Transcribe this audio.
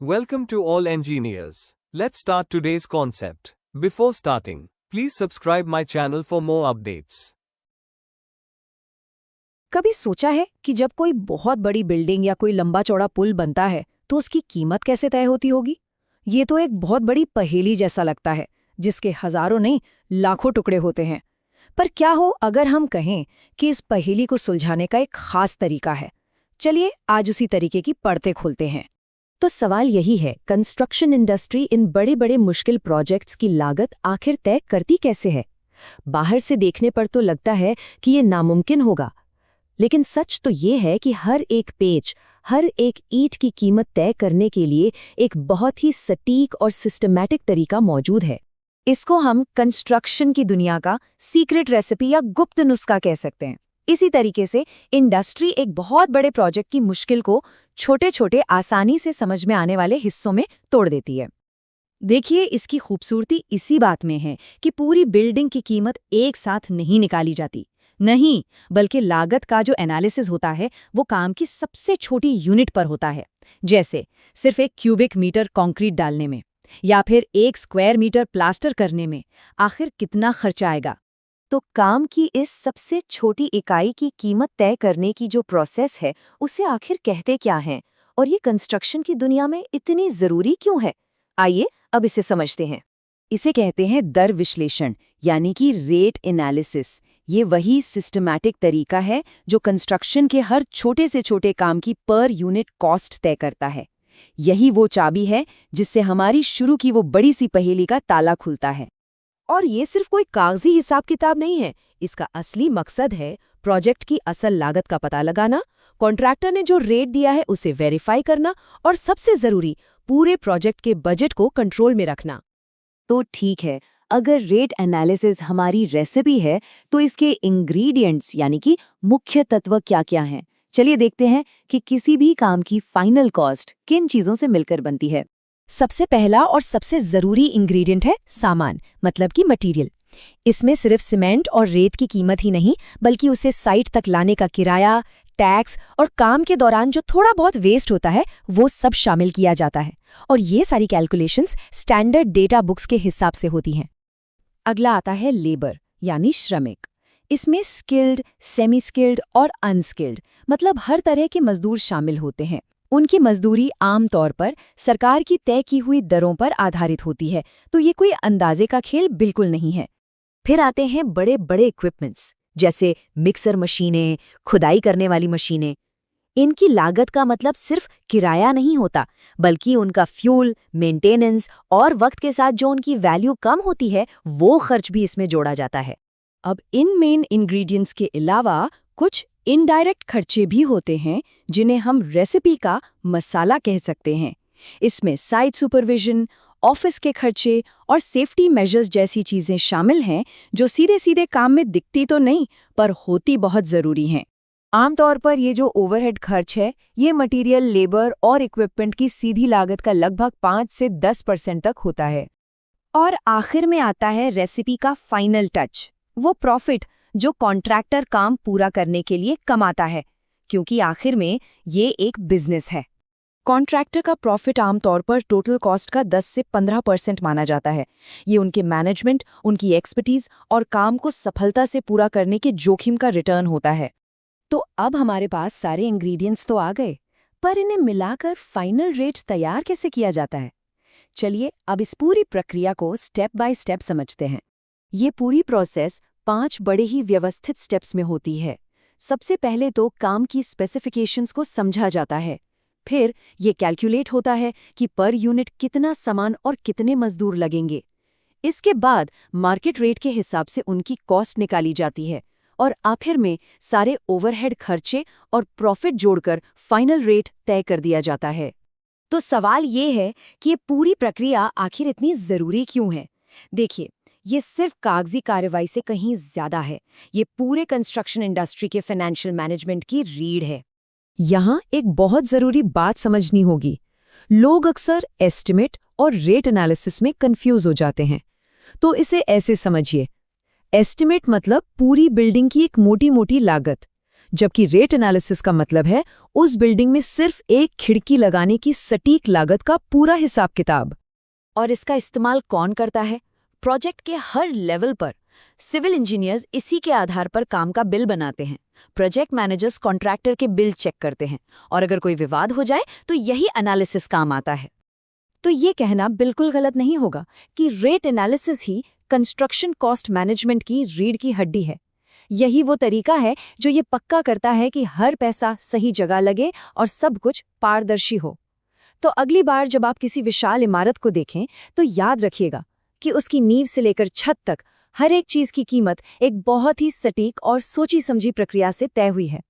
Welcome to all engineers. Let's start today's concept. Before starting, please subscribe my channel for more updates. कभी सोचा है कि जब कोई बहुत बड़ी बिल्डिंग या कोई लंबा चौड़ा पुल बनता है तो उसकी कीमत कैसे तय होती होगी? ये तो एक बहुत बड़ी पहेली जैसा लगता है, जिसके हजारों नहीं लाखों टुकड़े होते हैं। पर क्या हो अगर हम कहें कि इस पहेली को सुलझाने का एक खास तरीका है? चलिए आज उसी तरीके की परतें खोलते हैं। तो सवाल यही है, कंस्ट्रक्शन इंडस्ट्री इन बड़े बड़े मुश्किल प्रोजेक्ट्स की लागत आखिर तय करती कैसे है? बाहर से देखने पर तो लगता है कि ये नामुमकिन होगा, लेकिन सच तो ये है कि हर एक पेज, हर एक ईंट की कीमत तय करने के लिए एक बहुत ही सटीक और सिस्टमैटिक तरीका मौजूद है। इसको हम कंस्ट्रक्शन की दुनिया का सीक्रेट रेसिपी या गुप्त नुस्खा कह सकते हैं। इसी तरीके से इंडस्ट्री एक बहुत बड़े प्रोजेक्ट की मुश्किल को छोटे छोटे आसानी से समझ में आने वाले हिस्सों में तोड़ देती है। देखिए, इसकी खूबसूरती इसी बात में है कि पूरी बिल्डिंग की कीमत एक साथ नहीं निकाली जाती, नहीं, बल्कि लागत का जो एनालिसिस होता है वो काम की सबसे छोटी यूनिट पर होता है। जैसे सिर्फ 1 क्यूबिक मीटर कंक्रीट डालने में या फिर 1 स्क्वायर मीटर प्लास्टर करने में आखिर कितना खर्चा आएगा। तो काम की इस सबसे छोटी इकाई की कीमत तय करने की जो प्रोसेस है उसे आखिर कहते क्या हैं, और ये कंस्ट्रक्शन की दुनिया में इतनी जरूरी क्यों है? आइए अब इसे समझते हैं। इसे कहते हैं दर विश्लेषण, यानी कि रेट एनालिसिस। ये वही सिस्टमैटिक तरीका है जो कंस्ट्रक्शन के हर छोटे से छोटे काम की पर यूनिट कॉस्ट तय करता है। यही वो चाबी है जिससे हमारी शुरू की वो बड़ी सी पहेली का ताला खुलता है। और ये सिर्फ कोई कागजी हिसाब किताब नहीं है, इसका असली मकसद है प्रोजेक्ट की असल लागत का पता लगाना, कॉन्ट्रैक्टर ने जो रेट दिया है उसे वेरीफाई करना और सबसे जरूरी, पूरे प्रोजेक्ट के बजट को कंट्रोल में रखना। तो ठीक है, अगर रेट एनालिसिस हमारी रेसिपी है तो इसके इंग्रेडिएंट्स यानी कि मुख्य तत्व क्या-क्या हैं? चलिए देखते हैं कि किसी भी काम की फाइनल कॉस्ट किन चीजों से मिलकर बनती है। सबसे पहला और सबसे जरूरी इंग्रेडिएंट है सामान, मतलब कि मटेरियल। इसमें सिर्फ सीमेंट और रेत की कीमत ही नहीं, बल्कि उसे साइट तक लाने का किराया, टैक्स और काम के दौरान जो थोड़ा बहुत वेस्ट होता है वो सब शामिल किया जाता है। और ये सारी कैलकुलेशंस स्टैंडर्ड डेटा बुक्स के हिसाब से होती हैं। अगला आता है लेबर, यानी श्रमिक। इसमें स्किल्ड, सेमी स्किल्ड और अनस्किल्ड, मतलब हर तरह के मजदूर शामिल होते हैं। उनकी मजदूरी आमतौर पर सरकार की तय की हुई दरों पर आधारित होती है, तो ये कोई अंदाजे का खेल बिल्कुल नहीं है। फिर आते हैं बड़े बड़े इक्विपमेंट्स, जैसे मिक्सर मशीनें, खुदाई करने वाली मशीनें। इनकी लागत का मतलब सिर्फ किराया नहीं होता, बल्कि उनका फ्यूल, मेंटेनेंस और वक्त के साथ जो उनकी वैल्यू कम होती है वो खर्च भी इसमें जोड़ा जाता है। अब इन मेन इंग्रेडिएंट्स के अलावा कुछ इनडायरेक्ट खर्चे भी होते हैं जिन्हें हम रेसिपी का मसाला कह सकते हैं। इसमें साइट सुपरविजन, ऑफिस के खर्चे और सेफ्टी मेजर्स जैसी चीजें शामिल हैं जो सीधे सीधे काम में दिखती तो नहीं, पर होती बहुत जरूरी हैं। आमतौर पर ये जो ओवरहेड खर्च है ये मटेरियल, लेबर और इक्विपमेंट की सीधी लागत का लगभग 5 से 10% तक होता है। और आखिर में आता है रेसिपी का फाइनल टच, वो प्रॉफिट जो कॉन्ट्रैक्टर काम पूरा करने के लिए कमाता है, क्योंकि आखिर में ये एक बिजनेस है। कॉन्ट्रैक्टर का प्रॉफिट आमतौर पर टोटल कॉस्ट का 10 से 15% माना जाता है। ये उनके मैनेजमेंट, उनकी एक्सपर्टीज और काम को सफलता से पूरा करने के जोखिम का रिटर्न होता है। तो अब हमारे पास सारे इंग्रेडिएंट्स तो आ गए, पर इन्हें मिलाकर फाइनल रेट तैयार कैसे किया जाता है? चलिए अब इस पूरी प्रक्रिया को स्टेप बाय स्टेप समझते हैं। ये पूरी प्रोसेस 5 बड़े ही व्यवस्थित स्टेप्स में होती है। सबसे पहले तो काम की स्पेसिफिकेशंस को समझा जाता है। फिर ये कैलकुलेट होता है कि पर यूनिट कितना सामान और कितने मजदूर लगेंगे। इसके बाद मार्केट रेट के हिसाब से उनकी कॉस्ट निकाली जाती है और आखिर में सारे ओवरहेड खर्चे और प्रॉफिट जोड़कर फाइनल रेट तय कर दिया जाता है। तो सवाल ये है कि ये पूरी प्रक्रिया आखिर इतनी जरूरी क्यों है? देखिए, ये सिर्फ कागजी कार्रवाई से कहीं ज्यादा है। ये पूरे कंस्ट्रक्शन इंडस्ट्री के फाइनेंशियल मैनेजमेंट की रीढ़ है। यहाँ एक बहुत जरूरी बात समझनी होगी। लोग अक्सर एस्टिमेट और रेट एनालिसिस में कंफ्यूज हो जाते हैं। तो इसे ऐसे समझिए, एस्टिमेट मतलब पूरी बिल्डिंग की एक मोटी मोटी लागत, जबकि रेट एनालिसिस का मतलब है उस बिल्डिंग में सिर्फ एक खिड़की लगाने की सटीक लागत का पूरा हिसाब किताब। और इसका इस्तेमाल कौन करता है? प्रोजेक्ट के हर लेवल पर सिविल इंजीनियर्स इसी के आधार पर काम का बिल बनाते हैं। प्रोजेक्ट मैनेजर्स कॉन्ट्रैक्टर के बिल चेक करते हैं और अगर कोई विवाद हो जाए तो यही एनालिसिस काम आता है। तो ये कहना बिल्कुल गलत नहीं होगा कि रेट एनालिसिस ही कंस्ट्रक्शन कॉस्ट मैनेजमेंट की रीढ़ की हड्डी है। यही वो तरीका है जो ये पक्का करता है कि हर पैसा सही जगह लगे और सब कुछ पारदर्शी हो। तो अगली बार जब आप किसी विशाल इमारत को देखें तो याद रखिएगा कि उसकी नींव से लेकर छत तक हर एक चीज की कीमत एक बहुत ही सटीक और सोची समझी प्रक्रिया से तय हुई है।